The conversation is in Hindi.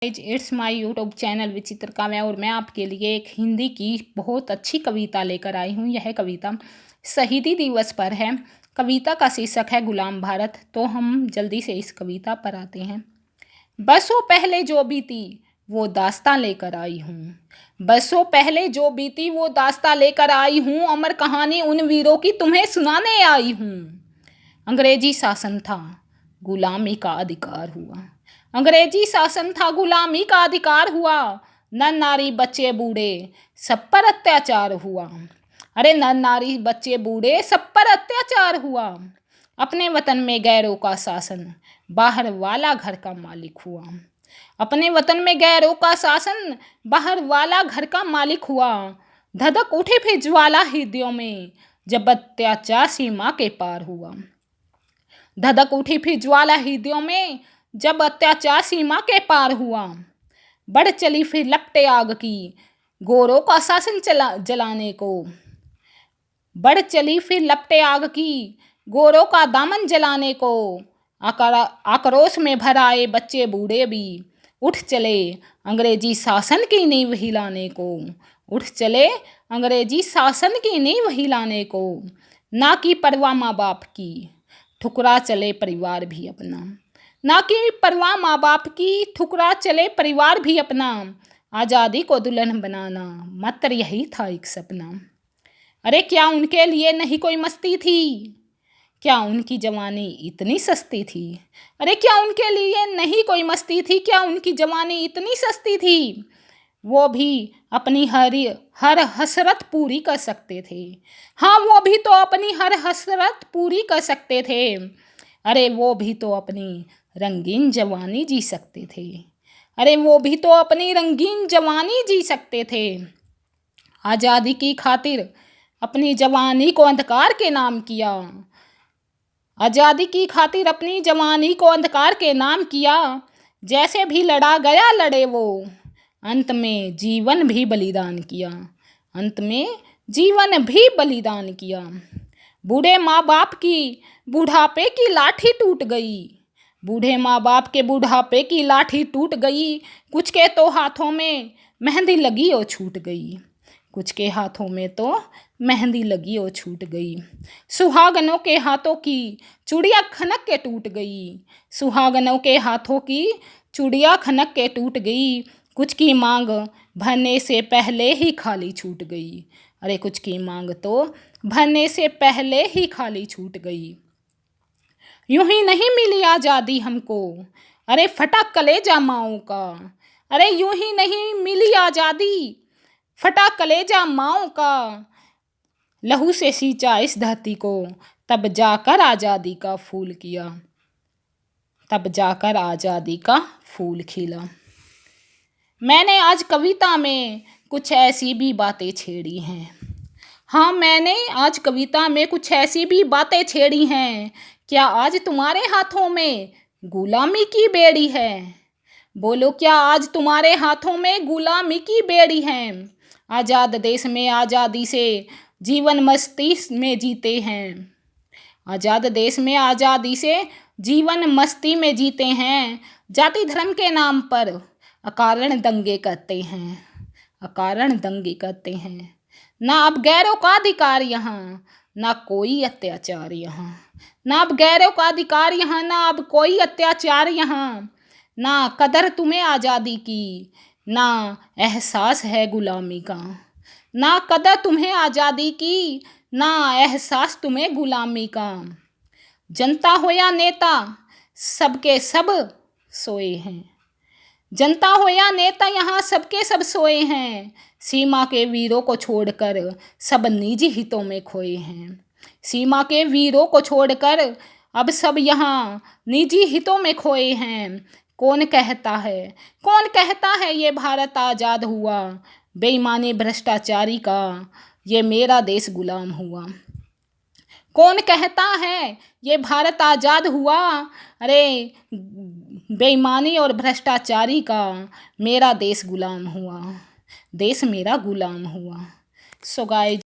इट्स माय यूट्यूब चैनल विचित्र काव्या और मैं आपके लिए एक हिंदी की बहुत अच्छी कविता लेकर आई हूँ। यह कविता शहीदी दिवस पर है। कविता का शीर्षक है गुलाम भारत। तो हम जल्दी से इस कविता पर आते हैं। बरसों पहले जो बीती वो दास्तां लेकर आई हूँ। बरसों पहले जो बीती वो दास्तां लेकर आई हूँ। अमर कहानी उन वीरों की तुम्हें सुनाने आई हूँ। अंग्रेजी शासन था, गुलामी का अधिकार हुआ। अंग्रेजी शासन था, गुलामी का अधिकार हुआ। नर नारी बच्चे बूढ़े सब पर अत्याचार हुआ। अरे नर नारी बच्चे बूढ़े सब पर अत्याचार हुआ। अपने वतन में गैरों का शासन, बाहर वाला घर का मालिक हुआ। अपने वतन में गैरों का शासन, बाहर वाला घर का मालिक हुआ। धधक उठे फिर ज्वाला हृदयों में, जब अत्याचार सीमा के पार हुआ। धधक उठी फिर ज्वाला हृदयों में, जब अत्याचार सीमा के पार हुआ। बढ़ चली फिर लपटे आग की, गोरों का शासन जलाने को। बढ़ चली फिर लपटे आग की, गोरों का दामन जलाने को। आक्रोश में भर आए बच्चे बूढ़े भी, उठ चले अंग्रेजी शासन की नींव हिलाने को। उठ चले अंग्रेजी शासन की नींव हिलाने को। ना की परवाह माँ बाप की, ठुकरा चले परिवार भी अपना। ना कि परवाह माँ बाप की, ठुकरा चले परिवार भी अपना। आज़ादी को दुल्हन बनाना मात्र यही था एक सपना। अरे क्या उनके लिए नहीं कोई मस्ती थी? क्या उनकी जवानी इतनी सस्ती थी? अरे क्या उनके लिए नहीं कोई मस्ती थी? क्या उनकी जवानी इतनी सस्ती थी? वो भी अपनी हर हसरत पूरी कर सकते थे। हाँ, वो भी तो अपनी हर हसरत पूरी कर सकते थे। अरे वो भी तो अपनी रंगीन जवानी जी सकते थे। अरे वो भी तो अपनी रंगीन जवानी जी सकते थे। आज़ादी की खातिर अपनी जवानी को अंधकार के नाम किया। आज़ादी की खातिर अपनी जवानी को अंधकार के नाम किया। जैसे भी लड़ा गया लड़े वो, अंत में जीवन भी बलिदान किया। अंत में जीवन भी बलिदान किया। बूढ़े माँ बाप की बुढ़ापे की लाठी टूट गई। बूढ़े माँ बाप के बुढ़ापे की लाठी टूट गई। कुछ के तो हाथों में मेहंदी लगी और छूट गई। कुछ के हाथों में तो मेहंदी लगी और छूट गई। सुहागनों के हाथों की चूड़ियाँ खनक के टूट गई। सुहागनों के हाथों की चूड़ियाँ खनक के टूट गई। कुछ की मांग भरने से पहले ही खाली छूट गई। अरे कुछ की मांग तो भरने से पहले ही खाली छूट गई। यूं ही नहीं मिली आज़ादी हमको, अरे फटा कलेजा माओं का। अरे यूं ही नहीं मिली आज़ादी, फटा कलेजा माओं का। लहू से सींचा इस धरती को, तब जाकर आज़ादी का फूल किया। तब जाकर आज़ादी का फूल खिला। मैंने आज कविता में कुछ ऐसी भी बातें छेड़ी हैं। हाँ, मैंने आज कविता में कुछ ऐसी भी बातें छेड़ी हैं। क्या आज तुम्हारे हाथों में गुलामी की बेड़ी है? बोलो, क्या आज तुम्हारे हाथों में गुलामी की बेड़ी है? आज़ाद देश में आज़ादी से जीवन मस्ती में जीते हैं। आज़ाद देश में आज़ादी से जीवन मस्ती में जीते हैं। जाति धर्म के नाम पर अकारण दंगे करते हैं। अकारण दंगे करते हैं। ना अब गैरों का अधिकार यहाँ, ना कोई अत्याचार यहाँ। ना अब गैरों का अधिकार यहाँ, ना अब कोई अत्याचार यहाँ। ना कदर तुम्हें आज़ादी की, ना एहसास है गुलामी का। ना कदर तुम्हें आज़ादी की, ना एहसास तुम्हें गुलामी का। जनता हो या नेता, सबके सब सोए हैं। जनता हो या नेता, यहाँ सबके सब सोए हैं। सीमा के वीरों को छोड़कर सब निजी हितों में खोए हैं। सीमा के वीरों को छोड़कर अब सब यहाँ निजी हितों में खोए हैं। कौन कहता है ये भारत आज़ाद हुआ? बेईमानी भ्रष्टाचारी का ये मेरा देश गुलाम हुआ। कौन कहता है ये भारत आज़ाद हुआ? अरे बेईमानी और भ्रष्टाचारी का मेरा देश गुलाम हुआ। देश मेरा गुलाम हुआ। So guys,